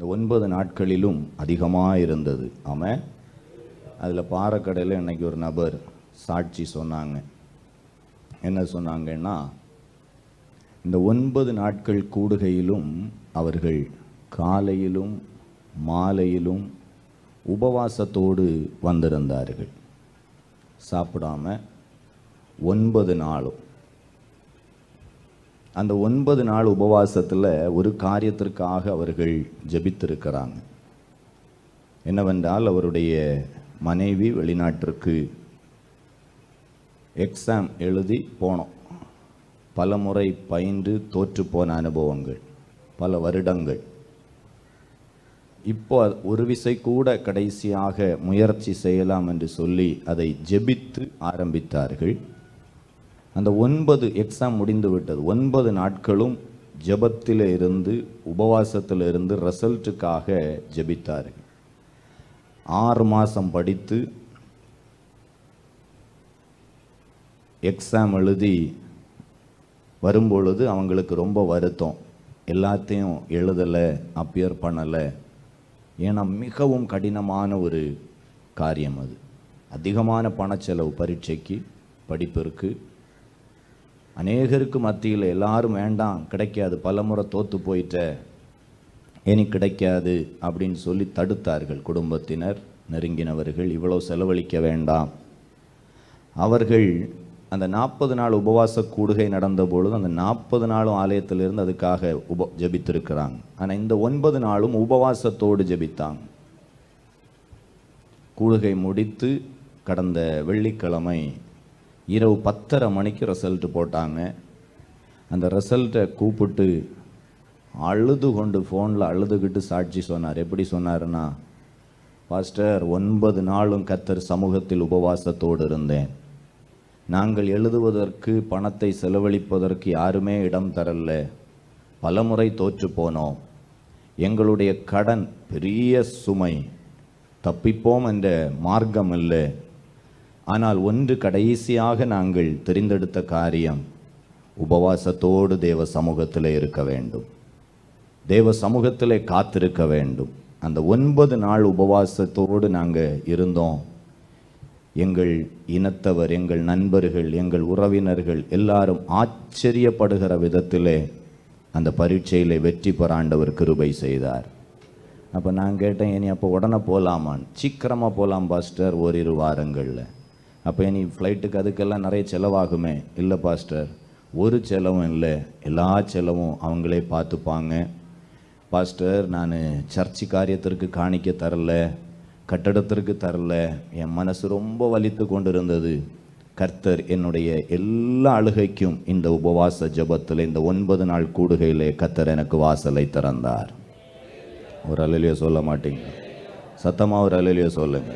இந்த 9 நாட்களிலும் அதிகமாக இருந்தது. ஆமாம். அதில் பாறைக்கடையில் இன்னைக்கு ஒரு நபர் சாட்சி சொன்னாங்க. என்ன சொன்னாங்கன்னா, இந்த 9 நாட்கள் கூடுகையிலும் அவர்கள் காலையிலும் மாலையிலும் உபவாசத்தோடு வந்திருந்தார்கள். சாப்பிடாம 9 நாளும். அந்த 9 நாள் உபவாசத்தில் ஒரு காரியத்திற்காக அவர்கள் ஜெபித்திருக்கிறாங்க. என்னவென்றால், அவருடைய மனைவி வெளிநாட்டிற்கு எக்ஸாம் எழுதி போனோம். பல முறை பயின்று தோற்று போன அனுபவங்கள், பல வருடங்கள். இப்போ ஒரு விசை கூட கடைசியாக முயற்சி செய்யலாம் என்று சொல்லி அதை ஜெபித்து ஆரம்பித்தார்கள். அந்த 9 எக்ஸாம் முடிந்து விட்டது. 9 நாட்களும் ஜெபத்தில் இருந்து உபவாசத்தில் இருந்து ரிசல்ட்டுக்காக ஜெபித்தார்கள். 6 மாதம் படித்து எக்ஸாம் எழுதி வரும்பொழுது அவங்களுக்கு ரொம்ப வருத்தம். எல்லாத்தையும் எழுதலை, அப்பியர் பண்ணலை. ஏன்னா மிகவும் கடினமான ஒரு காரியம் அது. அதிகமான பணச்செலவு பரீட்சைக்கு, படிப்பிற்கு. அநேகருக்கு மத்தியில் எல்லாரும் வேண்டாம், கிடைக்காது, பல முறை தோற்று போயிட்ட, இனி கிடைக்காது அப்படின்னு சொல்லி தடுத்தார்கள். குடும்பத்தினர், நெருங்கினவர்கள், இவ்வளோ செலவழிக்க வேண்டாம். அவர்கள் அந்த 40 நாள் உபவாச கூடுகை நடந்த பொழுது அந்த 40 நாளும் ஆலயத்திலிருந்து அதுக்காக ஜெபித்திருக்கிறாங்க. ஆனால் இந்த 9 நாளும் உபவாசத்தோடு ஜெபித்தாங்க. கூடுகை முடித்து கடந்த வெள்ளிக்கிழமை இரவு 10:30 மணிக்கு ரிசல்ட் போட்டாங்க. அந்த ரிசல்ட்டை கூப்பிட்டு அழுது கொண்டு ஃபோனில் அழுதுகிட்டு சாட்சி சொன்னார். எப்படி சொன்னாருன்னா, பாஸ்டர், 9 நாளும் கர்த்தர் சமூகத்தில் உபவாசத்தோடு இருந்தேன். நாங்கள் எழுதுவதற்கு, பணத்தை செலவழிப்பதற்கு யாருமே இடம் தரல. பலமுறை தோற்று போனோம். எங்களுடைய கடன் பெரிய சுமை. தப்பிப்போம் என்ற மார்க்கம் இல்லை. ஆனால் ஒன்று கடைசியாக நாங்கள் தெரிந்தெடுத்த காரியம், உபவாசத்தோடு தேவ சமூகத்தில் இருக்க வேண்டும், தேவ சமூகத்தில் காத்திருக்க வேண்டும். அந்த 9 நாள் உபவாசத்தோடு நாங்கள் இருந்தோம். எங்கள் இனத்தவர், எங்கள் நண்பர்கள், எங்கள் உறவினர்கள் எல்லாரும் ஆச்சரியப்படுகிற விதத்திலே அந்த பரீட்சையில் வெற்றி பெற ஆண்டவர் கிருபை செய்தார். அப்போ நான் கேட்டேன், இனி அப்போ உடனே போகலாமான்னு. சீக்கிரமாக போகலாம் பாஸ்டர், ஓரிரு வாரங்களில். அப்போ இனி ஃப்ளைட்டுக்கு அதுக்கெல்லாம் நிறைய செலவாகுமே. இல்லை பாஸ்டர், ஒரு செலவும் இல்லை, எல்லா செலவும் அவங்களே பார்த்துப்பாங்க. பாஸ்டர், நான் சர்ச்சு காரியத்திற்கு காணிக்க தரல, கட்டடத்திற்கு தரல, என் மனசு ரொம்ப வலித்து கொண்டிருந்தது. கர்த்தர் என்னுடைய எல்லா அழுகைக்கும் இந்த உபவாச ஜபத்தில், இந்த 9 நாள் கூடுகையிலே கர்த்தர் எனக்கு வாசலை திறந்தார். ஒரு அல்லேலூயா சொல்ல மாட்டீங்க? சத்தமாக ஒரு அல்லேலூயா சொல்லுங்க.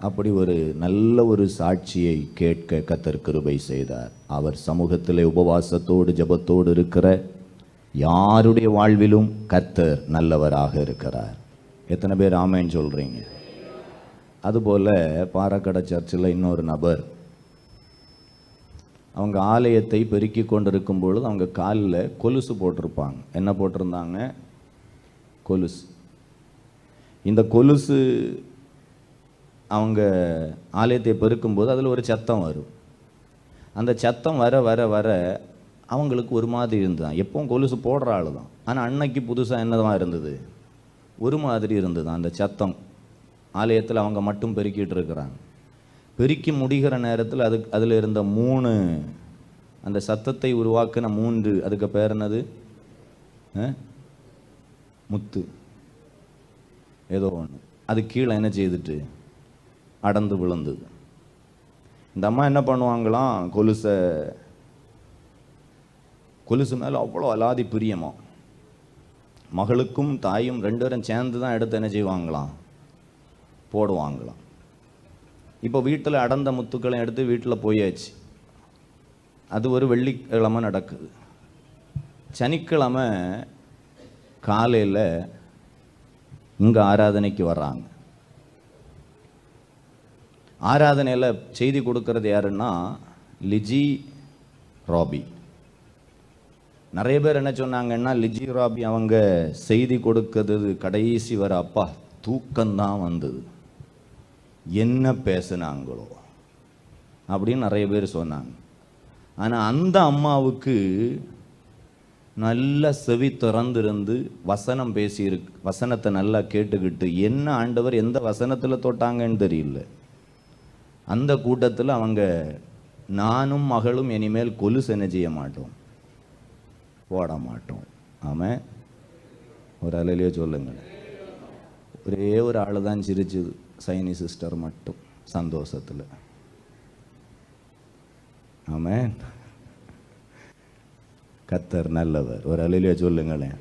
அப்படி ஒரு நல்ல ஒரு சாட்சியை கேட்க கர்த்தர் கிருபை செய்தார். அவர் சமூகத்திலே உபவாசத்தோடு ஜபத்தோடு இருக்கிற யாருடைய வாழ்விலும் கர்த்தர் நல்லவராக இருக்கிறார். எத்தனை பேர் ஆமேன்னு சொல்கிறீங்க? அதுபோல் பாறைக்கடை சர்ச்சில் இன்னொரு நபர், அவங்க ஆலயத்தை பெருக்கி கொண்டிருக்கும் பொழுது அவங்க காலில் கொலுசு போட்டிருப்பாங்க. என்ன போட்டிருந்தாங்க? கொலுசு. இந்த கொலுசு அவங்க ஆலயத்தை பெருக்கும்போது அதில் ஒரு சத்தம் வரும். அந்த சத்தம் வர வர வர அவங்களுக்கு ஒரு மாதிரி இருந்துதான். எப்பவும் கொலுசு போடுற ஆள் தான், ஆனால் அன்னைக்கு புதுசாக என்னதான் இருந்தது, ஒரு மாதிரி இருந்தது அந்த சத்தம். ஆலயத்தில் அவங்க மட்டும் பெருக்கிட்டு இருக்கிறாங்க. பெருக்கி முடிகிற நேரத்தில் அதில் இருந்த 3 அந்த சத்தத்தை உருவாக்கின 3, அதுக்கு பேர் என்னது, முத்து ஏதோ ஒன்று, அது கீழே என்ன செய்துட்டு அடர்ந்து விழுந்தது. இந்த அம்மா என்ன பண்ணுவாங்களாம், கொலுசு மேலே அவ்வளோ அலாதி பிரியமா. மகளுக்கும் தாயும் 2 பேரும் சேர்ந்து தான் எடுத்து என்ன செய்வாங்களாம், போடுவாங்களாம். இப்போ வீட்டில் அடர்ந்த முத்துக்களை எடுத்து வீட்டில் போயாச்சு. அது ஒரு வெள்ளிக்கிழமை நடக்குது. சனிக்கிழமை காலையில் இங்கே ஆராதனைக்கு வர்றாங்க. ஆராதனையில் செய்தி கொடுக்கறது யாருன்னா லிஜி ராபி. நிறைய பேர் என்ன சொன்னாங்கன்னா, லிஜி ராபி அவங்க செய்தி கொடுக்கிறது கடைசி வர அப்பா தூக்கம்தான் வந்தது, என்ன பேசுனாங்களோ அப்படின்னு நிறைய பேர் சொன்னாங்க. ஆனால் அந்த அம்மாவுக்கு நல்ல செவி திறந்திருந்து வசனம் பேசியிருக்கு, வசனத்தை நல்லா கேட்டுக்கிட்டு என்ன ஆண்டவர் எந்த வசனத்தில் தொட்டாங்கன்னு தெரியல. அந்த கூட்டத்தில் அவங்க, நானும் மகளும் இனிமேல் கொலுசு என்ன செய்ய மாட்டோம், போட மாட்டோம். ஆமாம், ஒரு அலையிலேயே சொல்லுங்கள். ஒரே ஒரு ஆள் தான் சிரிச்சுது, சைனி சிஸ்டர் மட்டும் சந்தோஷத்தில். ஆமாம், கத்தர் நல்லவர். ஒரு அலையிலேயே சொல்லுங்களேன்.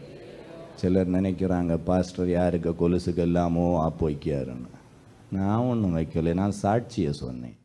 சிலர் நினைக்கிறாங்க பாஸ்டர் யாருக்கு கொலுசுக்கு எல்லாமோ ஆப்பு வைக்காருன்னு. நான் ஒன்றும் வைக்கலை, நான் சாட்சியை சொன்னேன்.